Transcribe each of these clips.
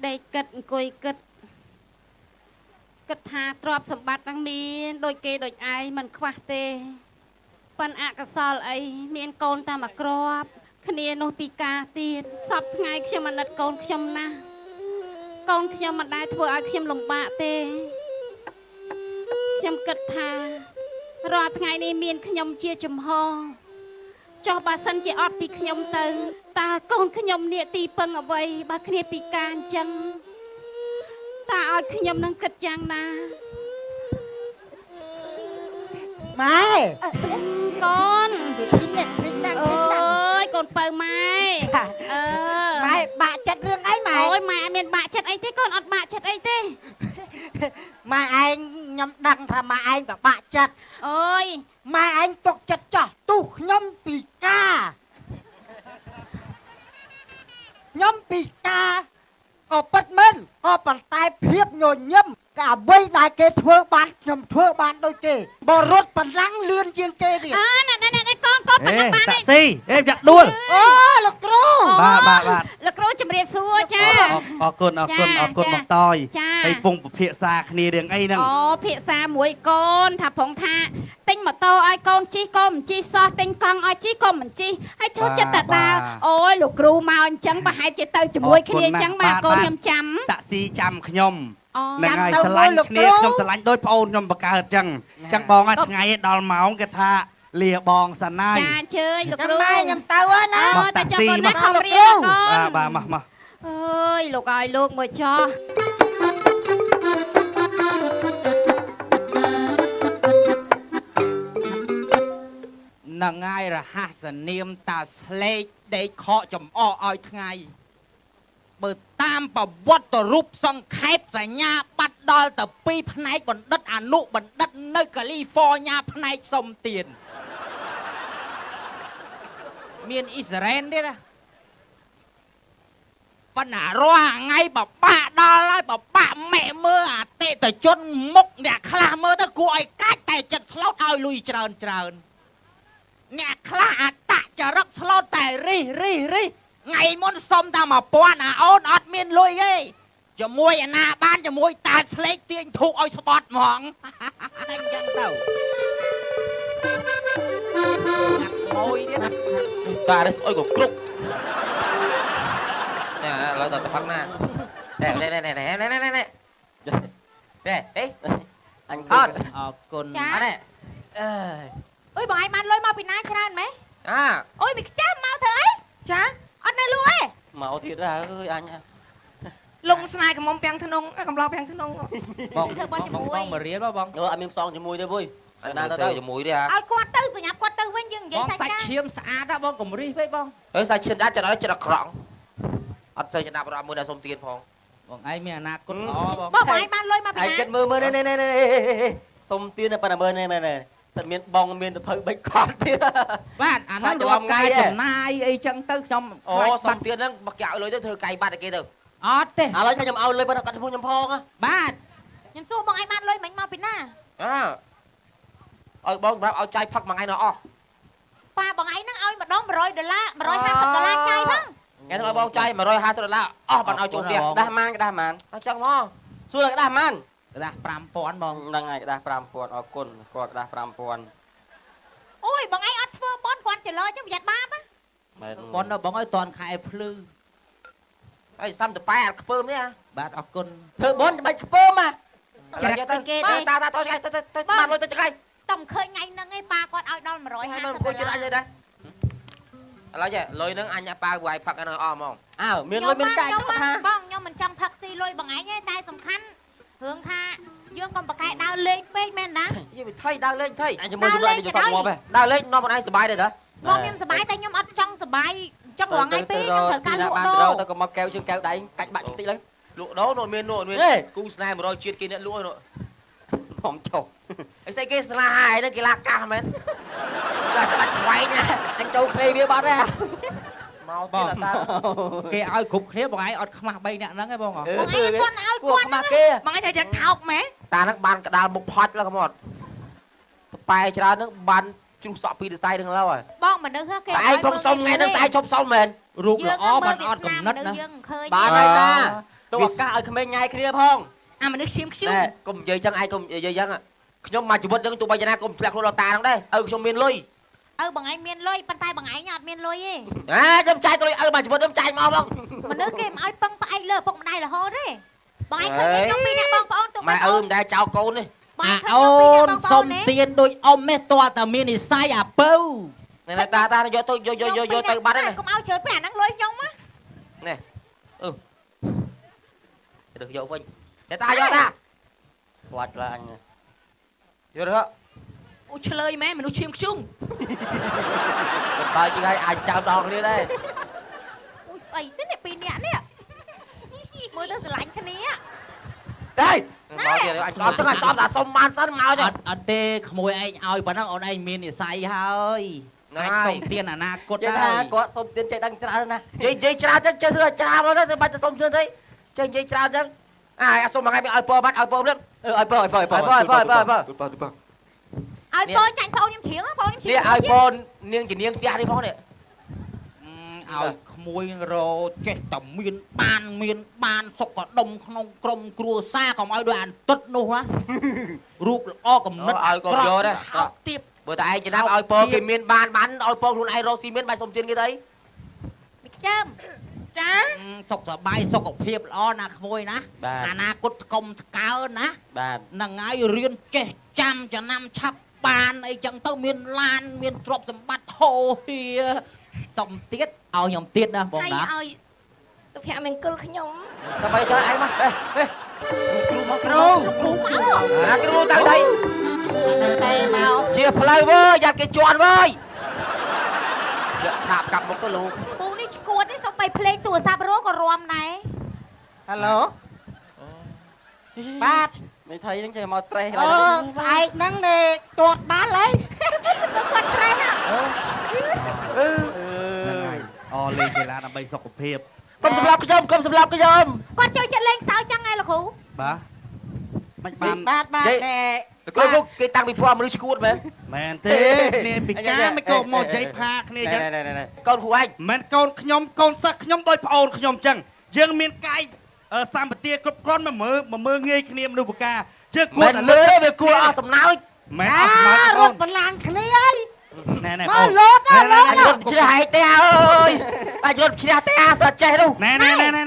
đê kịch cùi kịch kịch thà trọp sầm bát năng miên đôi kê đôi ai mình khoa tê pan ạ cái sòi ấy miên côn ta mà crop khnia nô pika tiệt sập ngày khi mà đặt côn khi na côn khi màได้ធ្វើឲ្យខ្ញុំលំបាកទេខ្ញុំគិតថារាល់ថ្ងៃនេះមានខ្ញុំជាចំហចុះបើសិនជាអត់ពីខ្ញុំទៅតើកូនខ្ញុំនេះទីពឹងអ្វីបើគ្នាពិការអញ្ចឹងតើឲ្យខ្ញុំនឹងគិតយ៉ាងណាម៉ែកូនអូយកូនបើម៉ែម៉ែបាក់ចិត្តរឿងអីម៉ែអូយម៉ែមានបាក់ចិត្តអីទេកូនអត់បាក់ចិត្តអីទេម៉ែឯងខ្ញុំដឹងថាម៉ែឯងពិបាកចិត្តអូយម៉ែឯងទុកចិត្តចោះទូខ្ញុំពីការខ្ញុំពីការក៏ពិតមែនក៏ប៉ុន្តែភាពញញឹមក៏អ្វីដែលគេធ្វើបានខ្ញុំធ្វើបានដូចគេបើរត់កម្លាំងលឿនជាងគេទៀតណែកូនប៉ុណ្ណឹងបានទេស៊ីយ៉ាក់ដួលអូលោកគ្រូបាទលោកគ្រូជំរាបសួរចាអរគុណបងតយហើយពងពិភាក្សាគ្នារឿងអីហ្នឹងអូភាសាមួយកូនថាផងថាទិញម៉ូតូឲ្យកូនជិះកូនមិនជិះសោះទិញកង់ឲ្យជិះកូនមិនជិះហើយចូលចិត្តតែដើរអូយលោកគ្រូមកអញ្ចឹងប្រហែលជាទៅជាមួយគ្នាអញ្ចឹងបាទកូនខ្ញុំចាំតាក់ស៊ីចាំខ្ញុំហ្នឹងហើយស្រឡាញ់គ្នាខ្ញុំស្រឡាញ់ដូចប្អូនខ្ញុំបកើតអញ្ចឹងបងថ្ងៃដល់ម៉ោងគេថាលាបងសាណាយចាអញ្ជើញលោកគ្រូខ្ញុំទៅណាតែចុះកូនណាខំរៀនកូនបាទមកអើយលោកឲ្យលោកមើលចោះនឹងហើយរហ័សនាមតាស្លេកដេកខកចំអកឲ្យថ្ងៃបើតាមប្រវត្តិរូបសង្ខេបសញ្ញាបាត់ដល់ទៅ2ផ្នែកបណ្ឌិតអនុបណ្ឌិតនៅកាលីហ្វ័រញ៉ាផ្នែកសុំទៀនមានអ៊ីស្រាអែលទៀតណាបណ្ណារស់ថ្ងៃបបាក់ដល់ហើយបបាក់ម៉ែមើលអតិថិជនមុខអ្នកខ្លះមើលទៅគួរឲ្យកាច់តែចិត្តស្លូតឲ្យលុយច្រើនអ្នកខ្លះអតចរិតស្លូតតែរិះថ្ងៃមុនសុំតែ1000អាអូនអត់មានលុយទេជាមួយអាណាបានជាមួយតាស្លេកទាញធូកឲ្យស្បត់ហ្មងតែអញ្ចឹងទៅម៉ួយទៀតតារឹសអុយក៏គ្រប់នេះឥឡូវទៅផឹកណានេះអញអរគុណអត់ទេអើយបងឯងបានលុយមកពីណាច្រើនម៉េចអូយវាខ្ចាំមកធ្វើអីចាអត់នៅលក់ទេមកទៀតហើយអើយអញលងស្នេហ៍កំមុំពាំងធ្នងកំឡោះពាំងធ្នងបងធ្វើបងជាមួយបងមករៀនបងអត់មានផ្សងជាមួយទេបុយអត់ណាទៅជាមួយទេឲ្យគាត់ទៅប្រញាប់គាត់ទៅវិញយើងនិយាយសាច់ឈាមស្អាតណាបងកំរិះពេកបងអើសាច់ឈាមអាចចិត្តចិត្តក្រង់អត់សូវចំណាប់អារម្មណ៍មួយដល់សុំទៀនផងបងឯងមានអនាគតល្អបងឯងបានលុយមកពីណាឯងគិតមើលនេះសុំទៀនប៉ុណ្ណាមើលនេះមែនទេសិតមានបងមានទៅភៅបិចខត់ទៀតបាទអានោះយកកាយចំណាយអីចឹងទៅខ្ញុំអូសុំទៀនហ្នឹងបើគេឲ្យលុយទៅធ្វើកាយបាត់ឲ្យគេទៅអត់ទេឥឡូវខ្ញុំឲ្យលុយប៉ុណ្ណាកាត់ឈ្មោះខ្ញុំផងបាទខ្ញុំសួរបងឯងបានលុយមិញមកពីណាឲ្យបងសម្រាប់ឲ្យចាយផឹកមួយថ្ងៃនោះអស់ប៉ាបងឯងហ្នឹងឲ្យម្ដង$100 $150ចាយផងគេនឹងឲ្យបងចាយ$150អស់បានឲ្យចូលផ្ទះក្តាស់ម៉ានអញ្ចឹងមកសួរក្តាស់ម៉ានក្តាស់5000បងហ្នឹងហើយក្តាស់5000អរគុណគាត់ក្តាស់5000អូយបងឯងអត់ធ្វើបនគាត់ចលើចឹងប្រយ័ត្នបាបណាបនបងឲ្យតនខែភ្លឺអីសំតប៉ែអត់ខ្ពើមទេបាទអរគុណធ្វើបនបាច់ខ្ពើមច្រាក់ទៅគេទេតាទៅឆ្កែទៅបានលុយទៅឆ្កែតំឃើញថ្ងៃហ្នឹងឯងប៉ាគាត់ឲ្យដល់$150ហើយមកគួរជិះអញទេដែរឥឡូវចេះលុយហ្នឹងអញប៉ាវាយផឹកហ្នឹងអស់ហ្មងមានលុយមានកាយគាត់ថាបងខ្ញុំមិនចង់ផឹកស៊ីលុយបងឯងទេតែសំខាន់រឿងថាយើងកុំប្រកែកដើរលេងពេកមែនណាយីវិថីដើរលេងថៃអញជាមួយជាមួយយកគាត់មកដើរលេងនាំខ្លួនឯងសុបាយទេតាបងខ្ញុំសុបាយតែខ្ញុំអត់ចង់សុបាយចង់រងថ្ងៃពេកខ្ញុំត្រូវការលក់ដូរទៅក៏មកកែវជើងកែវដៃកាច់បាក់តិចលើលក់ដូរនោះមានគូស្នេហ៍100ជាតិគេអ្នកលក់នោះខ្ញុំចុះអីស្អីគេស្លាហើយហ្នឹងគេឡាកាសមែនស្លាបាច់ខ្វែងអញចូលគ្នាវាបាត់ទេមកទៀតតាគេឲ្យគ្រប់គ្នាបងឯងអត់ខ្មាស់3នាក់ហ្នឹងឯងបងបងឯងគាត់ឲ្យគាត់ខ្មាស់គេបងឯងតែថោកម៉ែតាហ្នឹងបានក្តាលមុខផាច់ឡើយកុំអត់ប៉ែច្រើនហ្នឹងបាន chung sọ pi được sai đừng lâu rồi បងមនុស្សគេ ai phong sông nghe nó sai chụp sông mình រូបល្អបានអត់កំណត់ណា យើងឃើញ បានហើយតាទៅឱកាសឲ្យក្មេងញ៉ៃគ្នាផង អាមនុស្សឈាមខ្ជុំ nè cùng dây chân ai cùng dây chân ạ nhóm mà chỉ biết đứng tụi bây giờ cùng lạc luôn là ta đâu đây trong miền lui បងឯងមានលុយប៉ុន្តែបងឯងអត់មានលុយទេ à đâm trai tôi mà chỉ biết đâm trai mà không មនុស្សគេមិនឲ្យពឹងផ្អែកលើពុកម្ដាយរហូតទេបងឯងឃើញខ្ញុំពីអ្នកបងប្អូនទូ mày đây chào con đi បងឯងឃើញ អូ ខ្ញុំពីអ្នក ន បងប្ សុ អូ ំ នទេ ទៀនដូចអ៊ំនេះតើតាមាននិស័យអាពៅ này là ta vô tôi vô tôi bắt đấy này កុំឲ្យជឿពីអាហ្នឹងលុយខ្ញុំណា nè được vô vinh để ta vô ta គាត់ឡាញ vô được អូឆ្លើយមែនមនុស្សឈាមខ្ជុំ coi chị ơi ai chào đòn đi đây អូស្អីទេអ្នកពីរនាក់នេះមើលទៅស្រឡាញ់គ្នា đây nói gì anh xóm tức là xóm là xóm man sân mau អ chứ ត់អត់ទេក្មួយឯងឲ្យប៉ុណ្ណឹងអូនឯងមាននិស័យហើយអាចសុំទៀនអនាគត គេ ហើ ថា យ គាត់សុំទៀនចេះដឹងច្រើនណាស់ dây trao chứ chơi thưa trao nó đó bắt xóm thưa thấy chơi dây trao chứ à xóm mà ngay bị ai pơ bắt ai pơ lắm ឲ្យបើឲ្យបើឲ្យបើ ឲ្យបើ ឲ្យបងចាញ់បងខ្ញុំច្រៀងបងខ្ញុំច្រៀ នេះ ង ai pơ niêng chỉ niêng tia đi phong này ឲ្យក្មួយរចេះតែមានសុខដុមក្នុងក្រុមគ្រួសារកុំឲ្យដូចអានទឹក នោះណារូបល្អកំណត់ ឲ្យកូនយកដែរ អោបទៀប បើតែឯងចំណាប់ឲ្យពើគេមានបានឲ្យពើខ្លួនឯងរកស៊ីមានបាយសុំទៀនគេទៅ នេះខ្ជើមចា សុខសប្បាយសុខភាពល្អណាក្មួយណា បាទ អនាគតថ្កុំថ្កើងណា បាទ ហ្នឹងហើយរៀនចេះចាំចំណាំឆាប់បានអីចឹងទៅមានឡានមានទ្រព្យសម្បត្តិហូរហៀសុំទៀតឲ្យខ្ញុំទៀតណាបង ហើយ ណា ឲ្យទៅភ័ក្រមង្គលខ្ញុំ ទៅបាយchơiឯងមកអេគ្រូមកគ្រូ អាគ្រូទៅđây តែមក ជាផ្លូវវើយ៉ាត់គេជន់វើយយកឆាបកាប់មុខទៅលោក ពូនេះឈួតនេះសុំបីភ្លេងទូរស័ព្ទរោក៏រាំដែរ ហេឡូបាទ មិនថៃនឹងចេះមកត្រេះ អឺស្អែកហ្នឹងនេះទាត់បានហើយ គាត់ត្រេះហ่ะ អូលេងកីឡាដើម្បីសុខភាព កុំសម្លាប់ខ្ញុំ គាត់ចូលចិត្តលេងសើចចឹងឯងលោកគ្រូ បាទមិនបាន បាទបាទណែ គ្រូគេតាំងពីភ័ព្វមនុស្សឈួតមែន មែនទេគ្នាពិការមិនក៏មកចៃផាគ្នាចឹង កូនគ្រូឯង មិនកូនខ្ញុំកូនសិស្សខ្ញុំដោយប្អូនខ្ញុំចឹងយើងមានកាយសម្បទាគ្រប់គ្រាន់មកមើលងាយគ្នាមនុស្សបកាជើគួ មែ រ នលើទេវាគួរអស់សំណើច មែនអត់ស្មើ រ កូន ត់បន្លាងគ្នាហើយ ណែ មក អូន លោតណាលោត អញរត់ជ្រះឯទេអើយអញរត់ជ្រះទេអាសចេះនោះ ណែ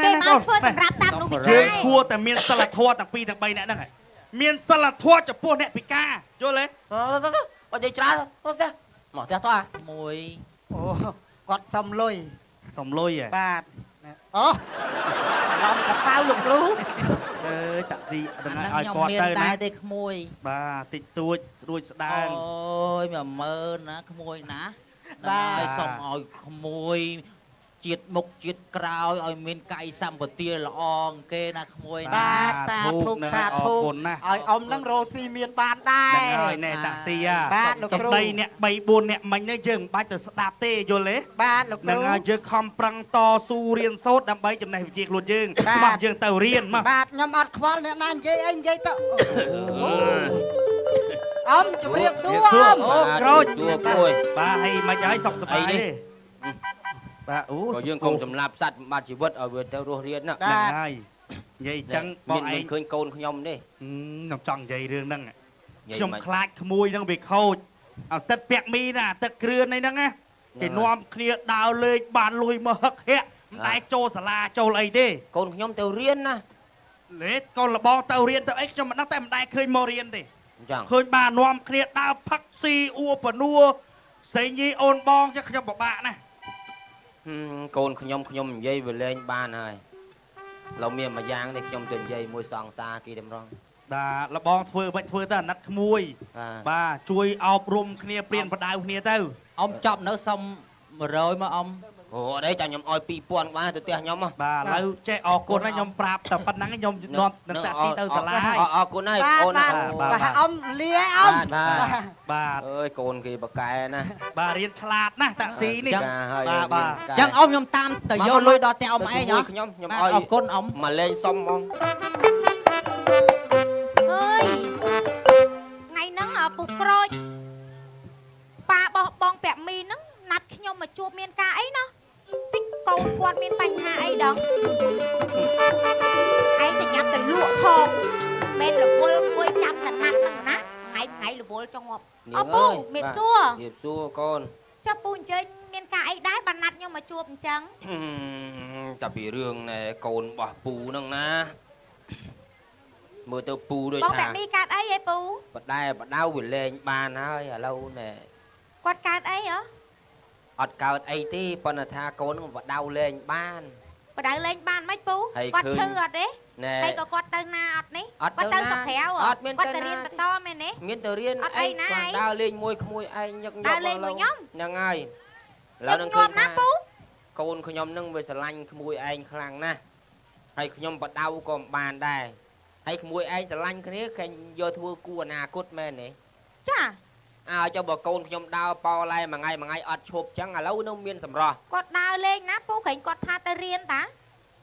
គេ កូ មក ន ធ្វើសម្រាប់តាមនោះពី យើង ចាយ គួរតែមានសិលធម៌ទាំងពីរទាំង3នាក់ហ្នឹងហើយមានសិលធម៌ចំពោះអ្នកពិការយល់ទេ បើនិយាយច្រើនទៅទេ មកផ្ទះតោះ មួយ អូគាត់សុំលុយ សំលុយហ៎ បាទអូឡំកប៉ៅលោកគ្រូ អើយតាក់ស៊ីអត់ អា ដឹង ហ្នឹង ឲ្យ ខ្ញុំ គាត់ មាន ទៅ តែ ណា ទេក្មួយ បាទតិចតួចរួចស្ដា អូ ង យ10000ណាក្មួយណាហើយសុំឲ្យក្មួយជាតិមុខជាតិក្រោយឲ្យមានកាយសម្បទាល្អគេណាក្មួយណា បាទតាធុក នឹង តា អរ ធុក គុណណាស់ ឲ្យអ៊ំហ្នឹងរស់ស៊ីមានបានដែរ ហ្នឹងហើយណែតាក់ស៊ី បាទលោក សំ គ្រូ ដីអ្នក3 4អ្នកមិញនេះយើងមិនបាច់ទៅស្ដាប់ទេយល់ទេ បាទលោកគ្ នឹង រូ ហើយយើងខំប្រឹងតស៊ូរៀនសូត្រដើម្បីចំណេះវិជ្ជាខ្លួនយើង បាទ មកយើងទៅរៀនមក បាទខ្ញុំអត់ខ្វល់អ្នកណានិយាយអីនិយាយទៅអ៊ំជម្រាបសួរអ៊ំ អូក្រូច ទួគួយ បាទហើយមិនហើយសុខសប្បាយ អីនេះ ទេបាទអូ ក៏យើងកុំសម្លាប់សត្វបាត់ជីវិតឲ្យវាទៅរស់រៀនណា ហ្នឹងហើយនិយាយចឹងបងឯង ឃើញកូនខ្ញុំទេ ខ្ញុំចង់និយាយរឿងហ្នឹង និយាយ ខ្ញុំ មិន ខ្លាចក្មួយហ្នឹងវាខូចអត់ទឹកពាក់មីណាទឹកគ្រឿនអីហ្នឹងណាគេនាំគ្នាដើរលេងបានលុយមកហឹកហាក់មិនតែចូលសាលាចូលអីទេ កូនខ្ញុំទៅរៀនណា លេតកូនលបងទៅរៀនទៅអីខ្ញុំមិនដឹងតែមិនដែលឃើញមករៀនទេ អញ្ចឹង ឃើញបាននាំគ្នាដើរផឹកស៊ីអួបនួសេញយីអូនបងចឹងខ្ញុំពិបាកណាស់ កូនខ្ញុំនិយាយវាលេងបានហើយเราមានមួយយ៉ាងនេះខ្ញុំទៅនិយាយមួយសង្សារគេតម្រង់ បាទលបងធ្វើមិនធ្វើទៅអាណិតក្មួយ បាទជួយអប់រំគ្នាព្រៀនបដៅគ្នាទៅ អ៊ំចប់នៅសុំ100មកអ៊ំ អូអត់ទេចាខ្ញុំឲ្យ 2000 បានទៅផ្ទះខ្ញុំហ៎ បាទឥឡូវចេះអរគុណហើយខ្ញុំប្រាប់តែប៉ុណ្ណឹងខ្ញុំនាំនឹងតាក់ស៊ីទៅសាលាហើយ អរគុណហើយ បាទ អូន បាទ បាទ បាទអ៊ំលាអ៊ំ បាទ អើយកូនគេបកែណា បាទរៀនឆ្លាតណាស់តាក់ស៊ីនេះ បាទ ចឹងអ៊ំខ្ញុំតាមទៅយកលុយដល់ផ្ទះអ៊ំឯងហ៎ ខ្ញុំឲ្យ អរគុណអ៊ំ មកលេងសុំហ្មង អើយថ្ងៃហ្នឹងពុកក្រូចប៉ា ជួបមានការអីណោះតិចកូនគាត់មានបញ្ហាអីដឹងឯងទៅញ៉ាំទៅលក់ផងមែនរវល់មួយចាំតែណាស់ហ្នឹងណាថ្ងៃរវល់ចង់ងាប់អូពូមានសួរជៀបសួរកូន ចាំពូអញ្ជើញមានការអីដែរបានណាត់ខ្ញុំមកជួបអញ្ចឹង ចាប់ពីរឿងណែកូនរបស់ពូហ្នឹងណាមើលទៅពូដូច បង ថា តាមីកើតអីហ៎ពូ បដែបដៅវាលែងបានហើយឥឡូវណែ គាត់កើតអីហ៎ អត់កើតអីទេប៉ុន្តែថាកូនហ្នឹងបដៅលែងបាន បដៅលេងបានមិនពូគាត់ឈឺអត់ទេ ណែ ហើយក៏គាត់ទៅណាអត់នេះ អត់ គាត់ទៅស្រុកក្រៅ អត់មាន គាត់ទៅ ទៅណា រៀនបន្តមែនទេ មានទៅរៀន អត់អី អី ណា គាត់ដើរលេងមួយក្មួយឯងញឹកញឹក ដើរលេងមួយខ្ញុំ ហ្នឹងហើយឥឡូវនឹងឃើ ខ្ញុំ ញ ណា ថា ពូ កូនខ្ញុំហ្នឹងវាស្រឡាញ់ក្មួយឯងខ្លាំងណាស់ហើយខ្ញុំបដៅក៏មិនបានដែរហើយក្មួយឯងស្រឡាញ់គ្នាគេយកធ្វើគូអនាគតមែនទេ ចា អើចុះបើកូនខ្ញុំដើរប៉ឡែមួយថ្ងៃអត់ឈប់ចឹងឥឡូវនៅមានសម្រស់ គាត់ដើរលេងណាពូក្រែងគាត់ថាទៅរៀនតា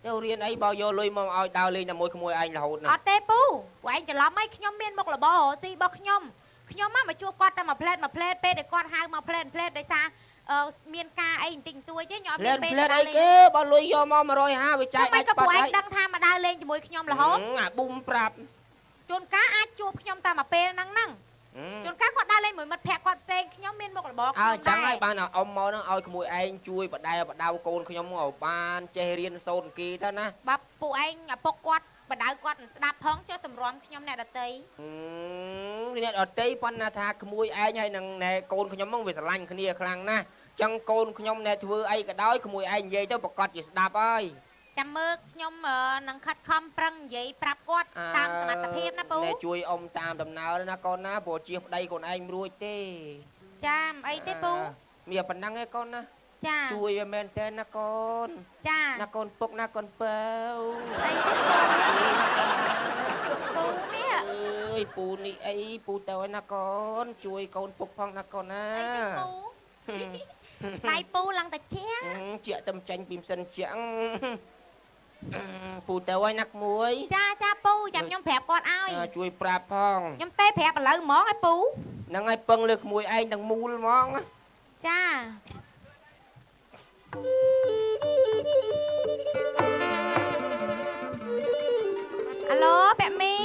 ទៅរៀនអីបើយកលុយមកឲ្យដើរលេងតែមួយក្មួយឯងរហូតណា អត់ទេពូព្រោះឯងច្រឡំអីខ្ញុំមានមុខរបររកស៊ីរបស់ខ្ញុំមកជួបគាត់តែមួយផ្លែតពេលដែលគាត់ហៅមកផ្លែតដោយសារមានការអីបន្តិចបន្តួចទេខ្ញុំអត់ ផ្លែ មាន ត ពេល ផ្លែតអីគេបើលុយយកមក150វាចាយ មិន ដាច់ ក៏ បា ពួក ត់ ឯង ហើយ ដឹងថាមកដើរលេងជាមួយខ្ញុំរហូត អាប៊ុំប្រាប់ ជួនកាលអាចជួបខ្ញុំតែមួយពេលហ្នឹងជួនកាលគាត់ដើរលេងមួយមិត្តភក្តិគាត់ផ្សេងខ្ញុំមានមុខរបរខ្ញុំ ចឹងហើយបានអ៊ំមកហ្នឹងឲ្យក្មួយឯងជួយបដៅកូនខ្ញុំឲ្យបានចេះរៀនសូត្រគីទៅណា បាប់ពួកឯងឪពុកគាត់បដៅគាត់ស្ដាប់ផងចុះតម្រាំខ្ញុំអ្នកដតី អ្នកអត់ទេប៉ុន្តែថាក្មួយឯងហើយនឹងណែកូនខ្ញុំហ្នឹងវាស្រឡាញ់គ្នាខ្លាំងណាស់ចឹងកូនខ្ញុំណែធ្វើអីក៏ដោយក្មួយឯងនិយាយទៅប្រកាសជាស្ដាប់ហើយ ចាំមើលខ្ញុំនឹងខិតខំប្រឹងនិយាយប្រាប់គាត់តាមសមត្ថភាពណាពូ ណែជួយអ៊ំតាមដំណើរណាកូនណាព្រោះជៀសប្តីកូនឯងមិនរួចទេ ចាអីទេពូ មានប៉ុណ្ណឹងឯងកូនណា ចា ជួយវាមែនតើណាកូន ចា ណាកូនពុកណាកូនពៅ ស្អីទេពូនេះ អើយពូនេះអីពូទៅឯណាកូនជួយកូនពុកផងណាកូនណា អីទេពូដៃពូឡើងតែជា ជាក់តែចាញ់ពីមិនសិនជាងពូទៅឯណាក្មួយ ចាពូចាំខ្ញុំប្រាប់គាត់ឲ្យ ជួយប្រាប់ផង ខ្ញុំទេប្រាប់ឥឡូវហ្មងឲ្យពូ ហ្នឹងហើយពឹងលើក្មួយឯងទាំងមូលហ្មង ចាអាឡូពាក់មី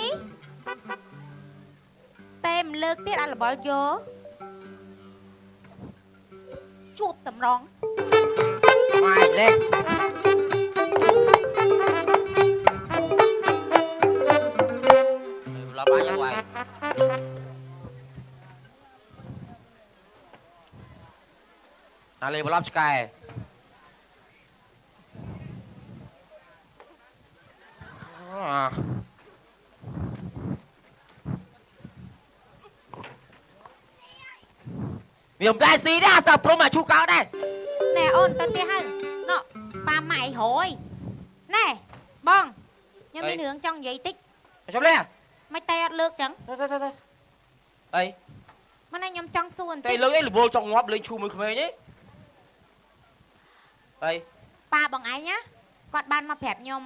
តែមិនលើកទៀតអត់របល់យកជួបតម្រង បាយលេះឡប់បាយយ៉ាងវាយតាលេបឡប់ឆ្កែវាមិនដែរស៊ីទេអាសើព្រមអាឈូកោដែរ ណែអូនទៅទៀតហើយណោប៉ាម៉ៃរយណែបងខ្ញុំមានរឿងចង់និយាយតិច ចុះលេះ មិនតែអត់លើកចឹង អី មិនណាខ្ញុំចង់សួរបន្ តែ តិច លើកអីរវល់ចង់ងាប់លេងឈូមួយក្មេងទេអី ប៉ាបងឯងណាគាត់បានមកប្រាប់ខ្ញុំ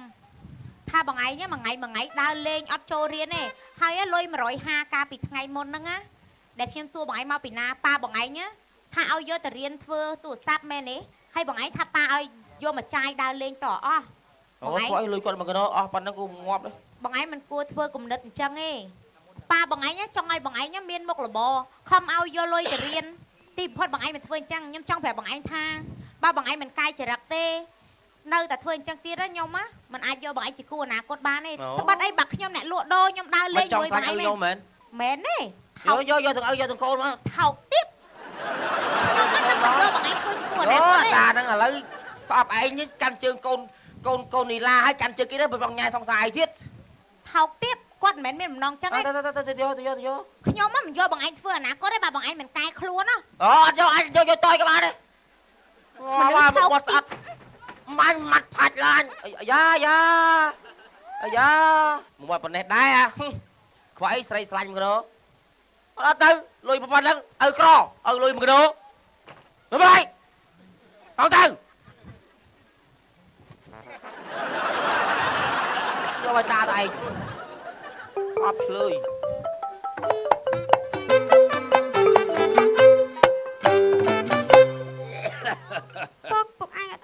ថាបងឯងមួយថ្ងៃដើរលេងអត់ចូលរៀនទេហើយលុយ150កាលពីថ្ងៃមុនហ្នឹងណាដែលខ្ញុំសួរបងឯងមកពីណាប៉ាបងឯងណាថាឲ្យយកទៅរៀនធ្វើទូរស័ព្ទមែនទេហើយបងឯងថាប៉ាឲ្យយកមកចាយដើរលេងតអស់ អូគាត់ឲ្យលុយគាត់មកកណោអស់ប៉ុណ្ណឹងគូងាប់ទេ បងឯងមិនគួរធ្វើគំនិតអញ្ចឹងទេប៉ាបងឯងចង់ឲ្យបងឯងមានមុខរបរខំឲ្យយកលុយទៅរៀនទីបំផុតបងឯងមិនធ្វើអញ្ចឹងខ្ញុំចង់ប្រាប់បងឯងថាបើបងឯងមិនកាយចរិតទេនៅតែធ្វើអញ្ចឹងទៀតខ្ញុំណាមិនអាចយកបងឯងជាគូអនាគតបានទេត្បិតអីបើខ្ញុំអ្នកលក់ដូរខ្ញុំដើរលេងជាមួយបងឯងមែនទេ យកទាំងឪយកទាំងកូនមក ថោកទៀតខ្ញុំមិនដឹងបងឯងធ្វើជាគូអនាគតទេ តាហ្នឹងឥឡូវស្អប់ឯងនេះកាន់ជើងកូននីឡាហើយកាន់ជើងគេទៅបងញ៉ាយសង្សារឯទៀត ថោកទៀតគាត់មិនមែនមានបំណងចឹងទេ ទៅយក ខ្ញុំមិនយកបងឯងធ្វើអនាគតទេបើបងឯងមិនកែខ្លួនណា អូអត់យកអាចយកតយក៏បានដែរមកមកស្អត់ម៉ាញ់ម៉ាត់ផាច់ឡើងអាយ៉ាមកប៉ុណ្ណេះដែរខ្វះអីស្រីស្លាញ់មកកណោអត់ទៅលុយប៉ុណ្ណឹងឪក្រឪលុយមកកណោមើលបាយអត់ទៅយកឲ្យតាទៅឯងអត់ឆ្លើយ អ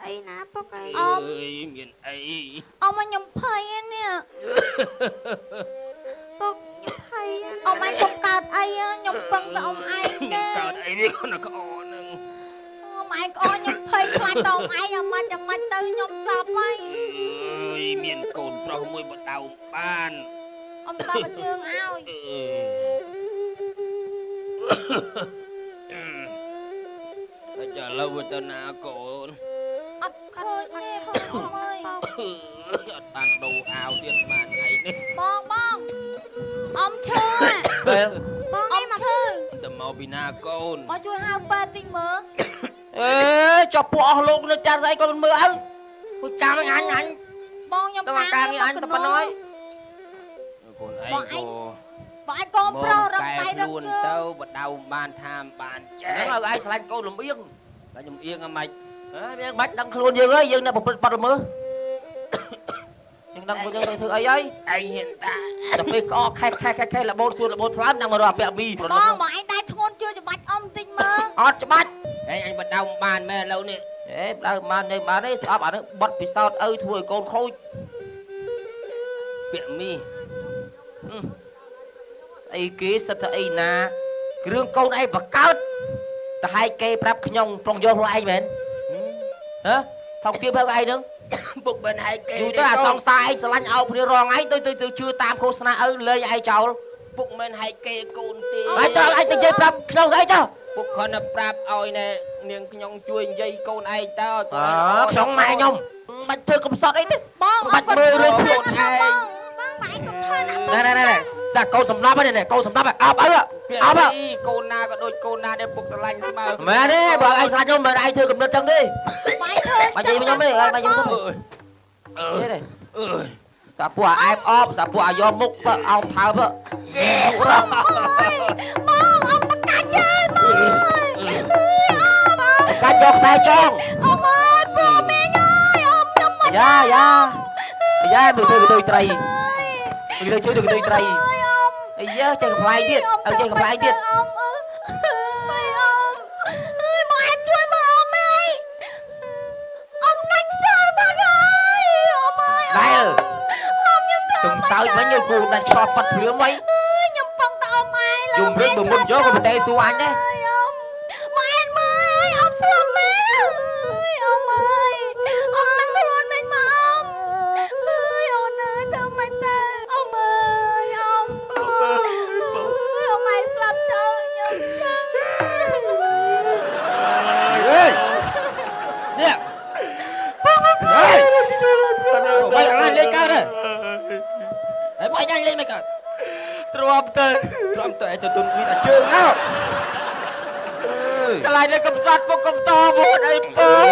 អីណាពុកអី អើយមានអី អមខ្ញុំភ័យនេះពុកខ្ញុំភ័យអមឯងកុំកើតអីខ្ញុំពឹងតែអមឯងទេ កើតអីនេះគាត់ក្អកហ្នឹង អមឯងក្អកខ្ញុំភ័យខ្លាចតអមឯងអាម៉ាច់ទៅខ្ញុំចប់ហើយ អើយមានកូនប្រុសមួយបដៅបាន អមដល់ជើងឲ្យ តែចាឡូវទៅណាកូន អត់ឃើញទេបងអើយ អត់បានដូរអាវទៀតបានថ្ងៃនេះ បងអមឈឺ បែរ បងអមឈឺ ទៅមកពីណាកូន មកជួយហៅប៉ែតិចមើល អេចុះពួកអស់លោកនៅចាត់ស្អីកូនមើលអើពួកចាំអញបងខ្ញុំ ទៅការងារអញទៅប៉ុណ្ណោះកូនឯងក៏ បងឯងកូនប្រុសរកដៃរកជើង ទៅបដៅបានថាបានចេះហ្នឹងឲ្យឯងឆ្លាញ់កូនលំអៀងតែខ្ញុំអៀងអាម៉េចយើងមិនដឹងខ្លួនយើងហើយយើងនៅប្រព្រឹត្តបទល្មើសយើងដឹងខ្លួនយើងទៅធ្វើអីហើយឯងហ៊ានតាទៅពេលក្អកខេះលបូតសួនលបូតថ្លើមដឹងមករកអាពាក់មី បងឯងដៃធ្ងន់ជួយច្បាច់អមតិចមើល អត់ច្បាច់ឯងអញបដៅបានមែនឥឡូវនេះបដៅបានទេបានទេស្អប់អានេះបត់ពិសោធន៍ឪធ្វើឲ្យកូនខូចពាក់មីស្អីគេសិតតែអីណាគ្រឿងកូនឯងបកើតតែហែកគេប្រាប់ខ្ញុំប្រុងយកខ្លួនឯងមែនហ៎ថោកទៀតបើឯងហ្នឹងពុកមិនហែកគេយូរទៅអាសង្សារឯងស្រឡាញ់អោបគ្នារងឯងទៅជឿតាមឃោសនាឪលេងឯងចោលពុកមិនហែកគេកូនទេហើយចោលឯងទៅនិយាយប្រាប់ខ្ញុំស្អីចោលពុកគ្រាន់តែប្រាប់ឲ្យណែនាងខ្ញុំជួយនិយាយកូនឯងទៅខ្ញុំម៉ែខ្ញុំមិនធ្វើកំសត់អីទេ បង បាច់មើលរឿងខ្លួនឯង បងម៉ែកុំធ្វើណា ណែសាកូនសំឡប់ហ្នឹងកូនសំឡប់អប់អើអប់កូនណាក៏ដូចកូនណាដែលពុកស្រឡាញ់ស្មើមែនទេបើឯងស្រឡាញ់ខ្ញុំមិនឯងធ្វើកំណត់ចឹងទេ ម៉ែធ្វើ បាច់និយាយខ្ញុំទេបាច់ខ្ញុំទេសាពួកអាអែបអបសាពួកអាយកមុខទៅអោបថើបបងអមបកាច់ទេបង កាច់យកខ្សែចង អមអើយពូមីងអើយអមខ្ញុំមក យ៉ាមើលធ្វើកតុយត្រីមើលជួយទៅកតុយត្រីអាយ៉ាចេះកំ pl ាយទៀតឲ្យចេះកំ pl ាយទៀត អមអើយអមអើយមកអាចជួយមើលអមអើយអមណាច់ខ្សែបាត់ហើយអមអើយ ដែល អមខ្ញុំធ្វើ ទុំសើចវិញឲ្យគូដាច់ឆ្លប់ប៉ាត់ព្រាមហី ខ្ញុំពឹងតែអមឯង យំរឹកបើមុនយកក៏មិនដែរសួរអញដែរ ម៉ែមើលអមស្លាប់មែនអមអើយអមនឹងខ្លួនមិនមកអើយអូនអើយធ្វើមិនទៅអមអើយអមអមឯងស្លាប់ចោលខ្ញុំចឹង អេនេះអេបាយអញលេងកើតទេហើយបាយអញលេងមិនកើតទ្រាំទៅឯទៅទុនមានតែជើងណាកន្លែងនេះកំសត់ពុកកំតមុនអីបង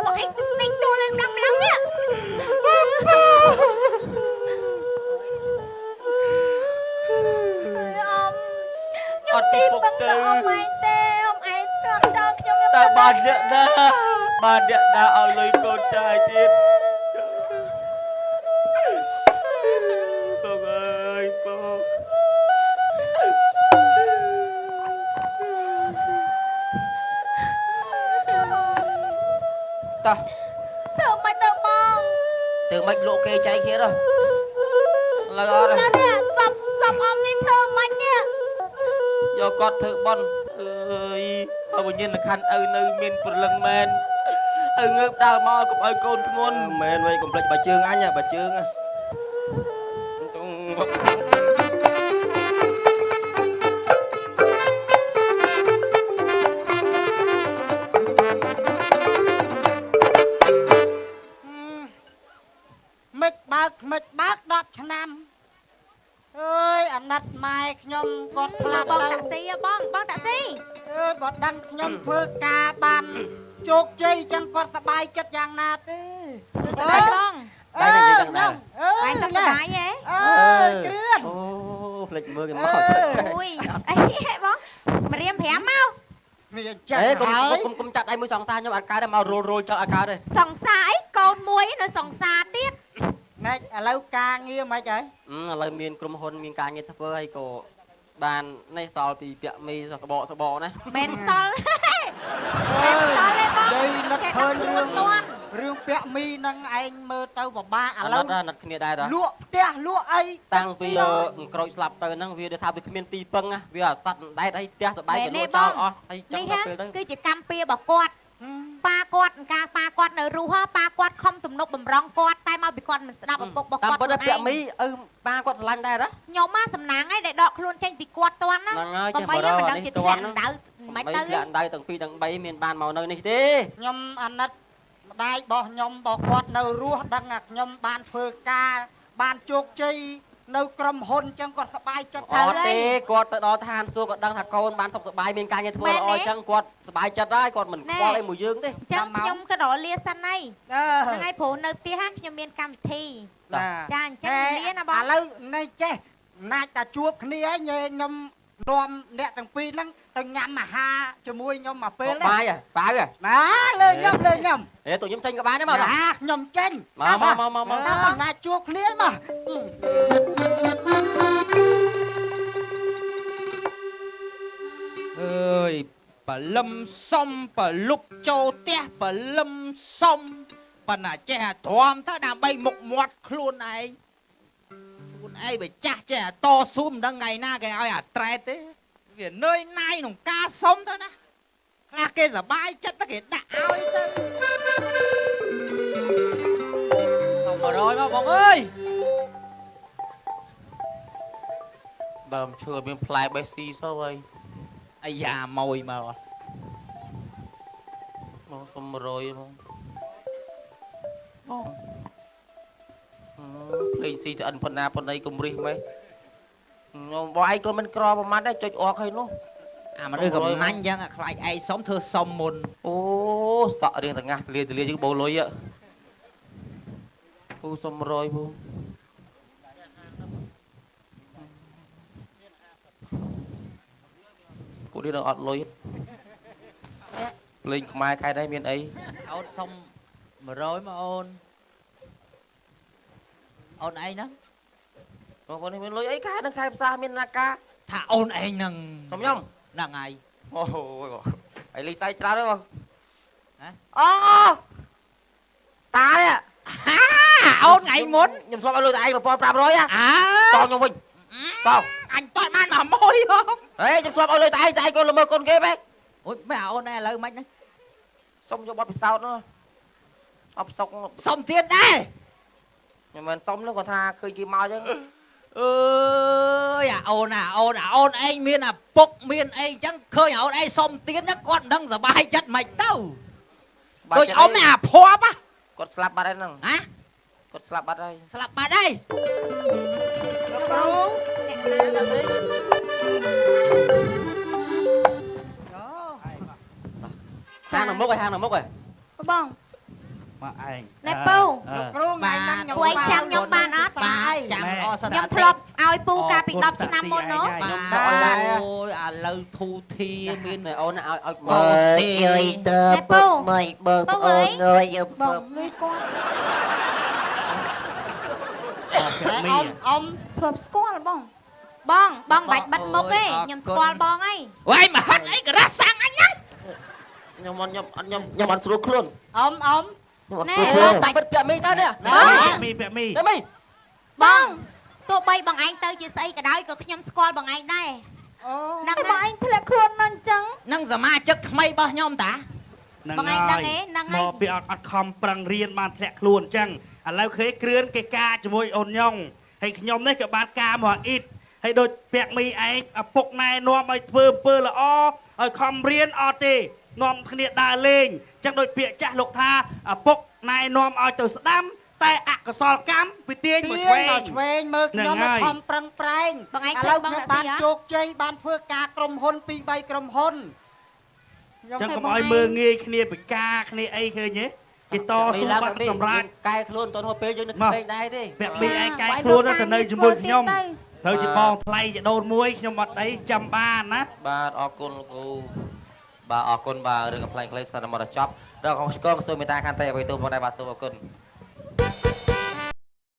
បងឯងទឹកនេះចូលlênម្លឹងនេះអត់ទីពឹងទៅអមឯងទេអមឯងស្លាប់ចោលខ្ញុំ តែបានអ្នកណាឲ្យលុយកូនចាយទៀតបងអើយបងតោះ ធ្វើមិនទៅបង ទៅមិនលោកគេចែកគ្នាទៅឡើយអត់ ណានេះសពអមនេះធ្វើមិននេះ យកគាត់ធ្វើបន់អើយបើវិញ្ញាណក្ខន្ធឪនៅមានព្រលឹងមែនឪងើបដើរមកកុំឲ្យកូនធ្ងន់មែនវិញកុំភ្លេចបើជើងអញបើជើងមិនបើក10ឆ្នាំអើយអាណិតម៉ែខ្ញុំគាត់ផ្លាស់ បង ទៅ តាក់ស៊ីបងតាក់ស៊ី អើយបើដឹងខ្ញុំធ្វើការបានជោគជ័យចឹងគាត់សប្បាយចិត្តយ៉ាងណាទេ ស្ដីបង អើយខ្ញុំអើ បាយ យ សុខសប្បាយហ៎ អើយគ្រឿន អូភ្លេចមើលគេមក អូយអីហេបងមករៀម5មក មានចិត្ត អេកុំ ហើយក ុំចាប់ដៃមួយសងសាខ្ញុំអត់កើតទេមករੂលចោលអត់កើតទេស ង្សារអីក con muối nó sòng xa tiết ម៉េចឥឡូវការងារម៉េចហើយ ឥឡូវមានក្រុមហ៊ុនមានការងារធ្វើហើយក៏បាននេះសល់ពីពាក់មីសបកណា men sol men sol đấy និយាយនឹក chạy ឃើញ đọc រឿង luôn toan រឿងពាក់មីនឹងឯងមើលទៅពិបាកឥ ឥ ឡូ ឡូ វ វណាត់គ្នាដែរតា លក់ផ្ទះលក់អី តាំងពីក្រូចស្លាប់ទៅហ្នឹងវាដូចថាវាគ្មានទីពឹងណាវាអាសត្វដែតហើយផ្ទះសបាយក៏លក់ចោលអស់ហើយចាំ នេះ ទៅ ហ่ะ ពេលទៅ គឺជាកម្មពៀរបស់គាត់ប៉ាគាត់ការប៉ាគាត់នៅរស់ហ่ะប៉ាគាត់ខំទំនុកបំរុងគាត់តែមកពីគាត់មិនស្ដាប់ឪពុករបស់ តាម គាត់ ពិតទៅពាក់មីប៉ាគាត់ស្រឡាញ់ដែរណា ខ្ញុំមកសំណាងឯងដែលដកខ្លួនចេញពីគាត់តាន់ណា ហ្នឹងហើយក ុំបីមិនដឹងជាធ្លាក់ដៅមិន មិន ទៅ ទៅទាំងដៅទាំងពីរទាំង3មានបានមកនៅនេះទេ ខ្ញុំអាណិតម្ដាយរបស់ខ្ញុំរបស់គាត់នៅរស់ដឹងថាខ្ញុំបានធ្វើការបានជោគជ័យនៅក្រុមហ៊ុនអញ្ចឹងគាត់សប្បាយចិត្ត អត់ទេគាត់ទៅដល់ឋានសួគ៌គាត់ដឹងថាកូនបានសុខសប្បាយមានការងារធ្វើល្អអញ្ចឹងគាត់សប្បាយចិត្តហើយគាត់មិនខ្វល់អីមួយយើងទេ អញ្ចឹងខ្ញុំក៏រលាសិនហើយ អឺ ហ្នឹងហើយព្រោះនៅផ្ទះខ្ញុំមានកម្មវិធី ណា ចាអញ្ចឹងលាណាបង ឥឡូវនេះចេះណាច់តែជួបគ្នាហើយខ្ញុំនាំអ្នកទាំងពីរហ្នឹងទៅញ៉ាំអាហារជាមួយខ្ញុំមកពេល បាយប៉ៅ ណាលើខ្ញុំលើខ្ញុំ ហេតូខ្ញុំចេញក៏បានដែរមក ណាខ្ញុំចេញ មក ណាជួបគ្នាមក អើយបលឹមសុំបលុកចូលផ្ទះបលឹមសុំប៉ុន្តែចេះអាទ្រាំទៅដើម្បីមុខមាត់ខ្លួនឯងបើចាស់ចេះអាតស៊ូមិនដឹងថ្ងៃណាគេឲ្យអាត្រែតទេវានឿយណាយក្នុងការសុំទៅណាខ្លះគេសប្បាយចិត្តទៅគេដាក់ឲ្យទៅសុំ100មកបងអើយ ដើមឈើមានផ្លែបេះស៊ីសោះហើយ អាយ៉ាម៉ួយមក បងសុំ100បងបងភ្លេងស៊ីទៅអិនប៉ុណ្ណាប៉ុណ្ណីកុំរិះម៉េះខ្ញុំបងឯងក៏មិនក្រប្រហែលដែរចុចអស់ហើយនោះ អាមនុស្សកំណាញ់ចឹងខ្លាចឯងសុំធ្វើសុំមុន អូសក់រៀងតងាស់ទលាយើងបោលុយអូសុំ100បងពួកនេះនឹងអត់លុយលេងខ្មែរខែដែរមានអី អូនសុំ100មកអូនអូនឯងហ្នឹង បងប្អូននេះមានលុយអីខែនឹងខែផ្សារមានណាកា ថាអូនឯងហ្នឹង សុំខ្ញុំ ហ្នឹងហើយ អូយហើយលីសៃច្រើនទេបង ហ៎ អូតានេះ អូនថ្ងៃមុន ខ្ញុំធ្លាប់ឲ្យលុយតែឯង1500ហ៎ អើ តខ្ញុំវិញត អញតោះបានមកមួយហ៎ ហេខ្ញុំធ្លាប់ឲ្យលុយតែឯងក៏ល្មើកូនគេបែប អូយមិនអូនឯងឥឡូវមិនហ្នឹង សុំយកប័ណ្ណពិសោធន៍នោះអបសុក សុំទៀតដែរ ខ្ញុំមិនសុំនោះគាត់ថាឃើញគេមកអញ្ចឹង អើយអាអូនអូនឯងមានអាពុកមានអីអញ្ចឹងឃើញអូនឯងសុំទៀតហ្នឹងគាត់មិនដឹងសប្បាយចិត្តមិនទៅដូចអ៊ំនេះអាភ័ព្វ គាត់ស្លាប់បាត់ហើយហ្នឹង ហ៎ គាត់ស្លាប់បាត់ហើយ ស្លាប់បាត់ហើយ លោកគ្រូ ហាងនៅមុខហើយ បង មកឯង ណែពូ លោកគ្រូថ្ងៃហ្នឹងខ្ញុំ ពួកឯងចាំខ្ញុំបានអត់ បាទចាំអស ខ្ញុំធ្លាប់ឲ្យពូកាលពី10ឆ្នាំមុននោះ ខ្ញុំ ទៅអនឡាញ អូយឥឡូវធូធីមាន អូនឲ្យ មើលទៅពូមិនបើប្អូនងើយបងលុយគាត់ អ៊ំ ធ្លាប់ស្គាល់បងបាច់បិទមុខទេខ្ញុំស្គាល់បងហើយ វ៉ៃមកហត់អីក៏រះសាំងអញហ្នឹង ខ្ញុំអត់ស្រួលខ្លួន អ៊ំ ខ្ញុំអត់ស្រួលខ្លួន តែពិតពាក់មីទៅនេះ ពាក់មី នេះមី បងទោះបីបងឯងទៅជាស្អីក៏ដោយក៏ខ្ញុំស្គាល់បងឯងដែរ អូ ហ្នឹងបងឯងធ្លាក់ខ្លួននឹងអញ្ចឹង នឹងសមាជិកថ្មីរបស់ខ្ញុំតា ហ្នឹង បងឯងដឹងទេហ្នឹង ម ហើ កពីអត់ខំប្រឹងរៀនបានធ្លាក់ខ្លួនអញ្ចឹងឥឡូវឃើញគ្រឿនគេការជាមួយអូនញងហើយខ្ញុំនេះក៏បានការមកអ៊ីតហើយដូចពាក់មីឯងឪពុកណែនាំឲ្យធ្វើអំពើល្អឲ្យខំរៀនអត់ទេនាំគ្នាដើរលេងអញ្ចឹងដូចពាក្យចាស់លោកថាឪពុកណែនាំឲ្យទៅស្ដាំតែអកុសលកម្មវាទាញមកឆ្វេង ឆ្វេងមើលខ្ញុំខំប្រឹងប្រែង បងឯង ឥ ឃើ ឡូ ញ វ បង ខ្ញុំ តា បាន ស៊ីហ៎ ជោគជ័យបានធ្វើការក្រុមហ៊ុន 2-3 ក្រុមហ៊ុន ចឹងកុំឲ្យមើលងាយគ្នាពិការគ្នាអីឃើញទេគេតស៊ូបាត់សម្រាប់ កែខ្លួនតទៅពេលយើងនឹកពេកដែរទេ ពាក់មីឯងកាយខ្លួនទៅនៅជាមួយខ្ញុំត្រូវជាបងថ្លៃជាដូនមួយខ្ញុំអត់អីចាំបានណា បាទអរគុណលោកគ្រូបាទអរគុណបាទរឿងកំ pl ែងក្លេសិនមកដល់ចប់ ដល់កងស្គងសូមមេត្តាខន្តីអភ័យទោសមកដែរបាទសូមអរគុណ